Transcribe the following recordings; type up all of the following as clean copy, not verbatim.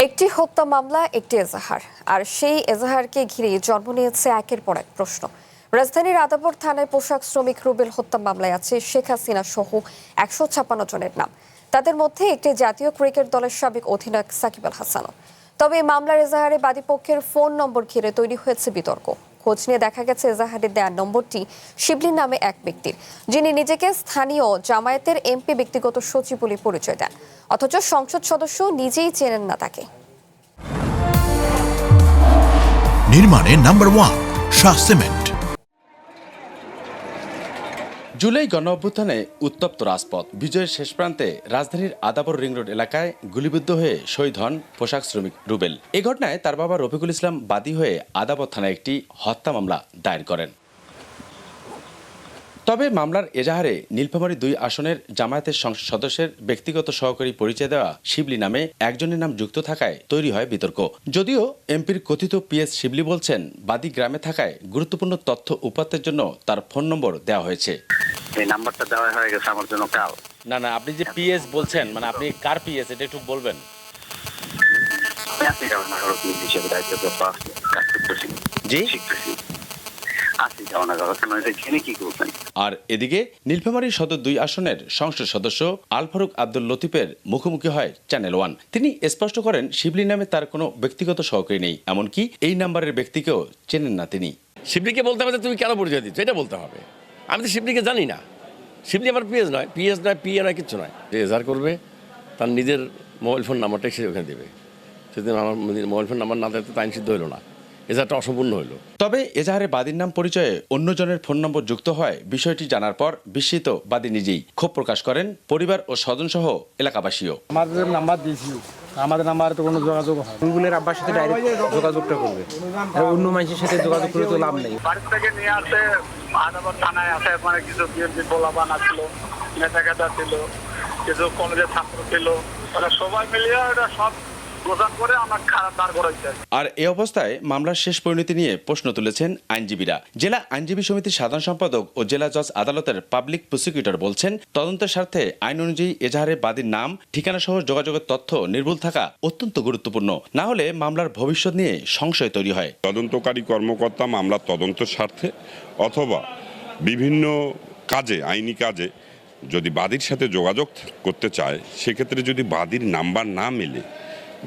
একটি হত্যা মামলা, একটি এজাহার, আর সেই এজাহারকে ঘিরে জন্ম নিয়েছে একের পর এক প্রশ্ন। রাজধানীর আদাবর থানায় পোশাক শ্রমিক রুবেল হত্যা মামলায় আছে শেখ হাসিনা সহ 156 জনের নাম। তাদের মধ্যে একটি জাতীয় ক্রিকেট দলের সাবেক অধিনায়ক সাকিব আল হাসানও। তবে এই মামলার এজাহারে বাদীপক্ষের ফোন নম্বর ঘিরে তৈরি হয়েছে বিতর্ক। খোঁজ নিয়ে দেখা গেছে এজাহারে দেওয়া নম্বরটি শিবলি নামে এক ব্যক্তির, যিনি নিজেকে স্থানীয় জামায়াতের এমপি ব্যক্তিগত সচিব বলে পরিচয় দেন, অথচ সংসদ সদস্য নিজেই চেনেন না তাকে। নির্মাণে নাম্বার 1 শাহ সিমেন্ট। জুলাই গণঅভ্যুত্থানে উত্তপ্ত রাজপথ। বিজয়ের শেষ প্রান্তে রাজধানীর আদাবর রিং রোড এলাকায় গুলিবিদ্ধ হয়ে শহীদ হন পোশাক শ্রমিক রুবেল। এ ঘটনায় তার বাবা রফিকুল ইসলাম বাদী হয়ে আদাবর থানায় একটি হত্যা মামলা দায়ের করেন। তবে মামলার এজাহারে নীলফামারী 2 আসনের জামায়াতের সংসদ সদস্যের ব্যক্তিগত সহকারী পরিচয় দেওয়া শিবলি নামে একজনের নাম যুক্ত থাকায় তৈরি হয় বিতর্ক। যদিও এমপির কথিত পিএস শিবলি বলছেন, বাদী গ্রামে থাকায় গুরুত্বপূর্ণ তথ্য উপাত্তের জন্য তার ফোন নম্বর দেওয়া হয়েছে। এই নাম্বারটা দেওয়া হয়ে গেছে আমার জন্য কাল। না, আপনি যে পিএস বলছেন, মানে আপনি কার পিএস এটা একটু বলবেন? জি। আর এদিকে নীলফামারী সদর 2 আসনের সংসদ সদস্য আল ফারুক আব্দুল লতিফের মুখোমুখি হয় চ্যানেল 1। তিনি স্পষ্ট করেন, শিবলি নামে তার কোনো ব্যক্তিগত সহকারী নেই, এমনকি এই নাম্বারের ব্যক্তিকেও চেনেন না তিনি। শিবলিকে বলতে হবে তুমি কেন পরিচয় দিচ্ছ, এটা বলতে হবে। আমি তো শিবলিকে জানি না। শিবলি আমার পিএস নয়, পিএ নয়, কিচ্ছু নয়। যে এজাহার করবে তার নিজের মোবাইল ফোন নাম্বারটাই সে ওখানে দেবে। সেদিন আমার মোবাইল ফোন নাম্বার না দিতে তো আইন সিদ্ধ হলো না, এজাহারটা অসম্পূর্ণ হলো। তবে এজাহারে বাদীর নাম পরিচয়ে অন্যজনের ফোন নম্বর যুক্ত হয় বিষয়টি জানার পর বিস্মিত বাদী নিজেই। ক্ষোভ প্রকাশ করেন পরিবার ও স্বজনসহ এলাকাবাসীও। আমাদের নাম্বার দিয়েছিল, আমাদের নাম্বারে তো কোনো যোগাযোগ হয়। রুবেলের আব্বার সাথে ডাইরেক্ট যোগাযোগটা করবে, অন্য মানুষের সাথে যোগাযোগ করে তো লাভ নেই। বাড়ি থেকে নিয়ে আসে আদাবর থানায় আসে, মানে কিছু বিএনপি পোলাপান ছিল, নেতা ছিল, কিছু কলেজের ছাত্র ছিল, সবাই মিলিয়ে এটা সব আর এ অবস্থায় মামলার শেষ পরিণতি নিয়ে প্রশ্ন তুলেছেন আইনজীবীরা। জেলা আইনজীবী সমিতির সাধারণ সম্পাদক ও জেলা জজ আদালতের পাবলিক প্রসিকিউটর বলছেন, তদন্তের স্বার্থে আইন অনুযায়ী এজাহারে বাদীর নাম, ঠিকানা সহ যোগাযোগের তথ্য নির্ভুল থাকা অত্যন্ত গুরুত্বপূর্ণ। না হলে মামলার ভবিষ্যৎ নিয়ে সংশয় তৈরি হয়। তদন্তকারী কর্মকর্তা মামলার তদন্তের স্বার্থে অথবা বিভিন্ন কাজে, আইনি কাজে যদি বাদীর সাথে যোগাযোগ করতে চায়, সেক্ষেত্রে যদি বাদীর নাম্বার না মেলে,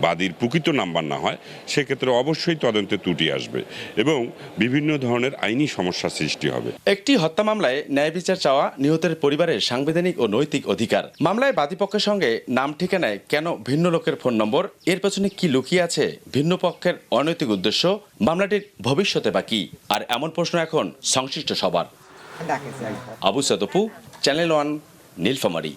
বাদীর প্রকৃত নাম্বার না হয়, সেক্ষেত্রে অবশ্যই তদন্তে ত্রুটি আসবে এবং বিভিন্ন ধরনের আইনি সমস্যা সৃষ্টি হবে। একটি হত্যা মামলায় ন্যায় বিচার চাওয়া নিহতের পরিবারের সাংবিধানিক ও নৈতিক অধিকার। মামলায় বাদীপক্ষের সঙ্গে নাম ঠিকানায় কেন ভিন্ন লোকের ফোন নম্বর, এর পেছনে কি লুকিয়ে আছে ভিন্ন পক্ষের অনৈতিক উদ্দেশ্য, মামলাটির ভবিষ্যতে বা কি, আর এমন প্রশ্ন এখন সংশ্লিষ্ট সবার। আবু সাদপু, চ্যানেল 1, নীলফামারী।